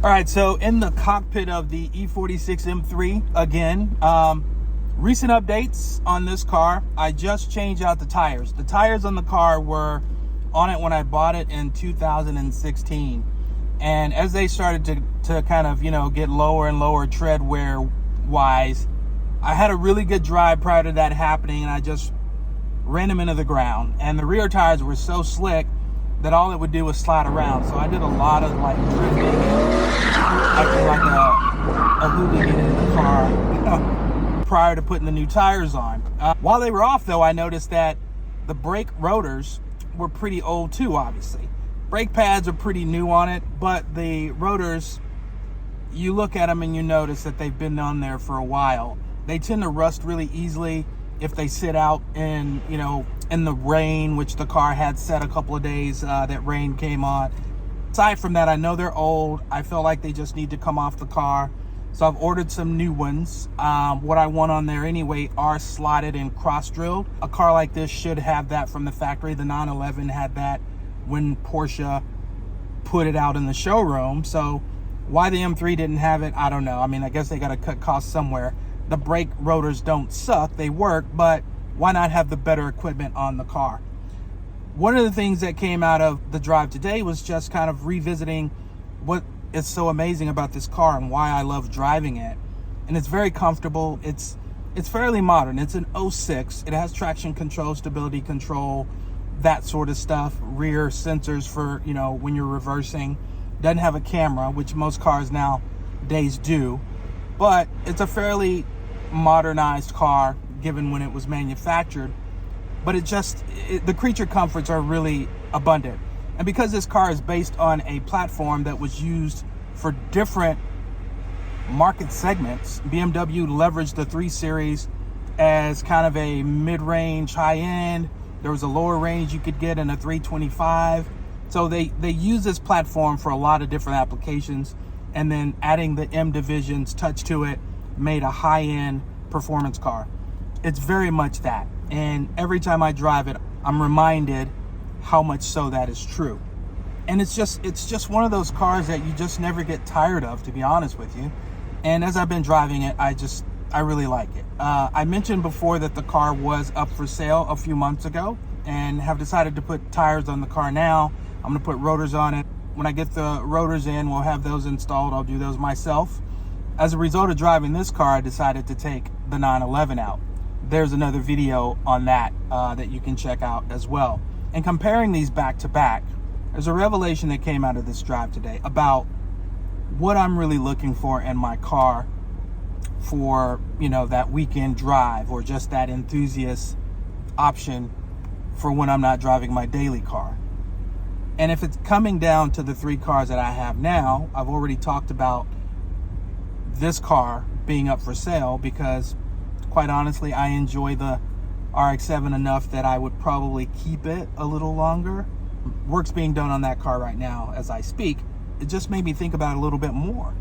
All right, so in the cockpit of the E46 M3 again, recent updates on this car. I just changed out the tires. The tires on the car were on it when I bought it in 2016. And as they started to kind of, get lower and lower tread wear wise, I had a really good drive prior to that happening, and I just ran them into the ground. And the rear tires were so slick that all it would do was slide around. So I did a lot of like drifting and acting like a hooligan in the car prior to putting the new tires on. While they were off though, I noticed that the brake rotors were pretty old too, obviously. Brake pads are pretty new on it, but the rotors, you look at them and you notice that they've been on there for a while. They tend to rust really easily if they sit out in, in the rain, which the car had set a couple of days that rain came on. Aside from that, I know they're old. I feel like they just need to come off the car. So I've ordered some new ones. What I want on there anyway are slotted and cross-drilled. A car like this should have that from the factory. The 911 had that when Porsche put it out in the showroom. So why the M3 didn't have it, I don't know. I mean, I guess they got to cut costs somewhere. The brake rotors don't suck, they work, but why not have the better equipment on the car? One of the things that came out of the drive today was just kind of revisiting what is so amazing about this car and why I love driving it. And it's very comfortable. It's fairly modern. It's an 06. It has traction control, stability control, that sort of stuff. Rear sensors for, when you're reversing. Doesn't have a camera, which most cars nowadays do. But it's a fairly modernized car given when it was manufactured. But the creature comforts are really abundant. And because this car is based on a platform that was used for different market segments, BMW leveraged the 3 Series as kind of a mid-range, high-end. There was a lower range you could get in a 325. So they use this platform for a lot of different applications. And then adding the M Division's touch to it made a high-end performance car. It's very much that. And every time I drive it, I'm reminded how much so that is true. And it's just one of those cars that you just never get tired of, to be honest with you. And as I've been driving it, I really like it. I mentioned before that the car was up for sale a few months ago and have decided to put tires on the car now. I'm gonna put rotors on it. When I get the rotors in, we'll have those installed. I'll do those myself. As a result of driving this car, I decided to take the 911 out. There's another video on that that you can check out as well. And comparing these back to back, there's a revelation that came out of this drive today about what I'm really looking for in my car for, that weekend drive or just that enthusiast option for when I'm not driving my daily car. And if it's coming down to the 3 cars that I have now, I've already talked about this car being up for sale because, quite honestly, I enjoy the RX-7 enough that I would probably keep it a little longer. Work's being done on that car right now as I speak. It just made me think about it a little bit more.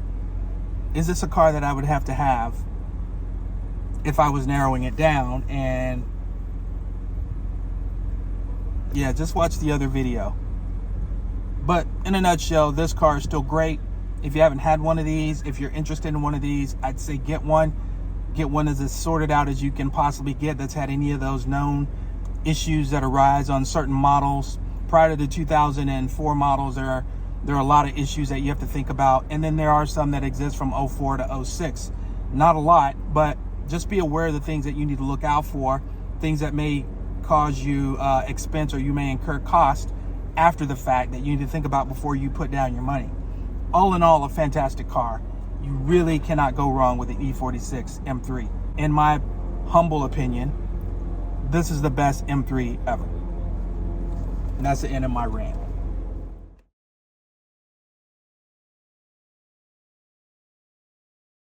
Is this a car that I would have to have if I was narrowing it down? And yeah, just watch the other video. But in a nutshell, this car is still great. If you haven't had one of these, if you're interested in one of these, I'd say get one. Get one that's as sorted out as you can possibly get that's had any of those known issues that arise on certain models. Prior to the 2004 models, there are a lot of issues that you have to think about. And then there are some that exist from 04 to 06. Not a lot, but just be aware of the things that you need to look out for, things that may cause you expense or you may incur cost after the fact that you need to think about before you put down your money. All in all, a fantastic car. You really cannot go wrong with the E46 M3. In my humble opinion, this is the best M3 ever. And that's the end of my rant.